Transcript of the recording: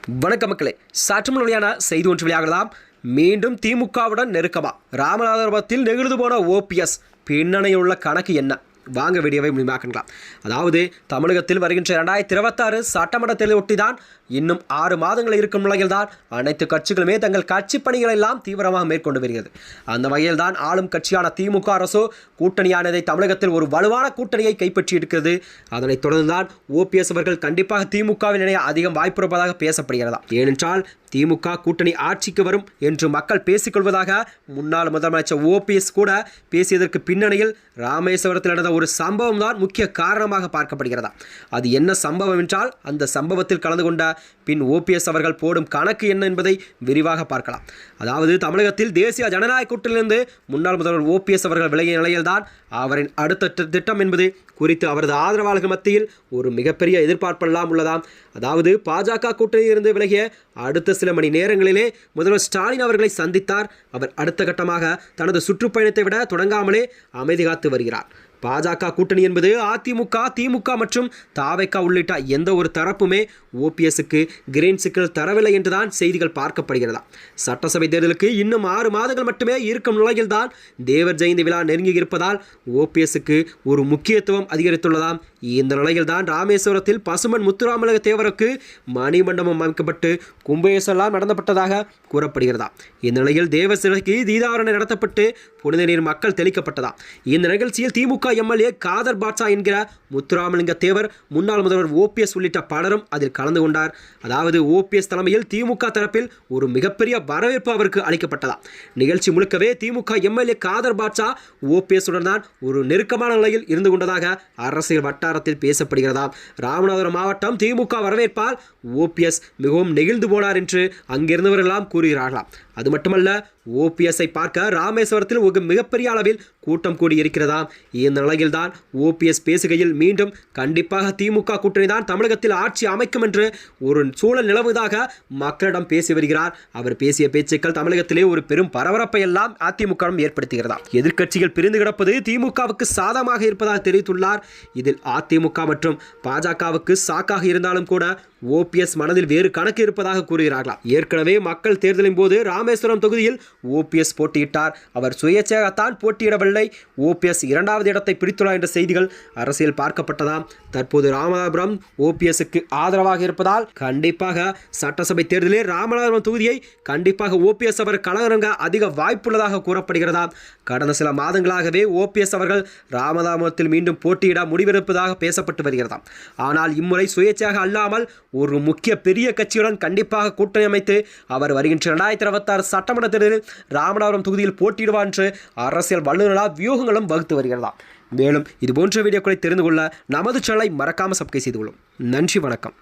வணக்கம் மக்களே, சற்று முன்னிலையான செய்தி ஒன்று வெளியாகலாம். மீண்டும் திமுகவுடன் நெருக்கமா? ராமநாதபுரத்தில் நெகிழ்ந்து போன ஓபிஎஸ் பின்னணியில் உள்ள கணக்கு என்ன? வாங்க வீடியோவை முழுமையாக்கலாம். அதாவது தமிழகத்தில் வருகின்ற 2026 சட்டமன்ற தேர்தலை ஒட்டிதான் இன்னும் 6 மாதங்கள் இருக்கும் நிலையில் தான் அனைத்து கட்சிகளுமே தங்கள் கட்சி பணிகளை எல்லாம் தீவிரமாக மேற்கொண்டு வருகிறது. அந்த வகையில் தான் ஆளும் கட்சியான திமுக அரசு கூட்டணியானதை தமிழகத்தில் ஒரு வலுவான கூட்டணியை கைப்பற்றி இருக்கிறது. அதனைத் தொடர்ந்துதான் ஓபிஎஸ் அவர்கள் கண்டிப்பாக திமுகவில் இணைய அதிகம் வாய்ப்பு இருப்பதாக பேசப்படுகிறதா. ஏனென்றால் திமுக கூட்டணி ஆட்சிக்கு வரும் என்று மக்கள் பேசிக்கொள்வதாக முன்னாள் முதலமைச்சர் ஓபிஎஸ் கூட பேசியதற்கு பின்னணியில் ராமேஸ்வரத்தில் நடந்த ஒரு சம்பவம் தான் முக்கிய காரணமாக பார்க்கப்படுகிறதா. அது என்ன சம்பவம் என்றால், அந்த சம்பவத்தில் கலந்து கொண்ட பின் ஓபிஎஸ் அவர்கள் போடும் கணக்கு என்ன என்பதை விரிவாக பார்க்கலாம். அதாவது தமிழகத்தில் தேசிய ஜனநாயக கூட்டணியிலிருந்து முன்னாள் முதல்வர் ஓபிஎஸ் அவர்கள் விலகிய நிலையில்தான் அவரின் அடுத்த திட்டம் என்பது குறித்து அவரது ஆதரவாளர்கள் மத்தியில் ஒரு மிகப்பெரிய எதிர்பார்ப்பெல்லாம் உள்ளதாம். அதாவது பாஜக கூட்டணியிலிருந்து விலகிய அடுத்த சில மணி நேரங்களிலே முதல்வர் ஸ்டாலின் அவர்களை சந்தித்தார். அவர் அடுத்த கட்டமாக தனது சுற்றுப்பயணத்தை விட தொடங்காமலே அமைதி காத்து வருகிறார். பாஜக கூட்டணி என்பது அதிமுக, திமுக மற்றும் தாவேகா உள்ளிட்ட எந்த ஒரு தரப்புமே ஓபிஎஸ்க்கு கிரீன் சிக்னல் தரவில்லை என்றுதான் செய்திகள் பார்க்கப்படுகிறதா. சட்டசபை தேர்தலுக்கு இன்னும் 6 மாதங்கள் மட்டுமே இருக்கும் நிலையில்தான் தேவர் ஜெயந்தி விழா நெருங்கி இருப்பதால் ஓபிஎஸ்க்கு ஒரு முக்கியத்துவம் அதிகரித்துள்ளதாம். இந்த நிலையில்தான் ராமேஸ்வரத்தில் பசுமன் முத்துராமலிங்க தேவருக்கு மணிமண்டபம் அமைக்கப்பட்டு கும்பேசெல்லாம் நடத்தப்பட்டதாக கூறப்படுகிறதா. இந்த நிலையில் தேவர் சிலைக்கு தீதாவரணை நடத்தப்பட்டு புனித நீர் மக்கள் தெளிக்கப்பட்டதா. இந்த நிகழ்ச்சியில் திமுக எம்எல்ஏ காதர் பாட்சா என்கிற முத்துராமலிங்க தேவர், முன்னாள் முதல்வர் ஓபிஎஸ் உள்ளிட்ட பலரும் அதில் கலந்து கொண்டார். அதாவது ஓபிஎஸ் தலைமையில் திமுக தரப்பில் ஒரு மிகப்பெரிய வரவேற்பு அவருக்கு அளிக்கப்பட்டதா. நிகழ்ச்சி முழுக்கவே திமுக எம்எல்ஏ காதர் பாட்சா ஓபிஎஸ் உடன் தான் ஒரு நெருக்கமான நிலையில் இருந்து கொண்டதாக அரசியல் வட்டாரத்தில் பேசப்படுகிறதா. ராமநாதபுரம் மாவட்டம் திமுக வரவேற்பால் ஓபிஎஸ் மிகவும் நெகிழ்ந்து போனார் என்று அங்கிருந்தவர்களெல்லாம் கூறுகிறார்களாம். அது மட்டுமல்ல, ஓபிஎஸ்ஐ பார்க்க ராமேஸ்வரத்தில் ஒரு மிகப்பெரிய அளவில் கூட்டம் கூடியிருக்கிறதா. இந்த நிலையில்தான் ஓபிஎஸ் பேசுகையில் மீண்டும் கண்டிப்பாக திமுக கூட்டணி தான் தமிழகத்தில் ஆட்சி அமைக்கும் என்று ஒரு சூழல் நிலவுவதாக மக்களிடம் பேசி வருகிறார். அவர் பேசிய பேச்சுக்கள் தமிழகத்திலே ஒரு பெரும் பரபரப்பை எல்லாம் அதிமுக ஏற்படுத்துகிறதா. எதிர்க்கட்சிகள் பிரிந்து கிடப்பது திமுகவுக்கு சாதகமாக இருப்பதாக தெரிவித்துள்ளார். இதில் அதிமுக மற்றும் பாஜகவுக்கு சாக்காக இருந்தாலும் கூட ஓபிஎஸ் மனதில் வேறு கணக்கு இருப்பதாக கூறுகிறார்களாம். ஏற்கனவே மக்கள் தேர்தலின் போது ராமேஸ்வரம் தொகுதியில் ஓபிஎஸ் போட்டியிட்டார். அவர் சுயேட்சையாகத்தான் போட்டியிடவில்லை. ஓபிஎஸ் 2வது இடத்தை பிடித்துள்ளார் என்ற செய்திகள் அரசியல் பார்க்கப்பட்டதாம். தற்போது ராமநாதபுரம் ஓபிஎஸ்க்கு ஆதரவாக இருப்பதால் கண்டிப்பாக சட்டசபை தேர்தலில் ராமநாதபுரம் தொகுதியை கண்டிப்பாக ஓபிஎஸ் அவர் களமிறங்க அதிக வாய்ப்புள்ளதாக கூறப்படுகிறதாம். கடந்த சில மாதங்களாகவே ஓபிஎஸ் அவர்கள் ராமநாதபுரத்தில் மீண்டும் போட்டியிட முடிவெடுப்பதாக பேசப்பட்டு வருகிறதாம். ஆனால் இம்முறை சுயேட்சையாக அல்லாமல் ஒரு முக்கிய பெரிய கட்சியுடன் கண்டிப்பாக கூட்டணி அமைத்து அவர் வருகின்ற 2026 சட்டமன்ற தேர்தலில் ராமநாதபுரம் தொகுதியில் போட்டியிடுவார் என்று அரசியல் வல்லுநர்களால் வியூகங்களும் வகுத்து வருகிறதாம். மேலும் இதுபோன்ற வீடியோக்களை தெரிந்து கொள்ள நமது சேனலை மறக்காமல் சப்ஸ்கிரைப் செய்து கொள்ளும். நன்றி, வணக்கம்.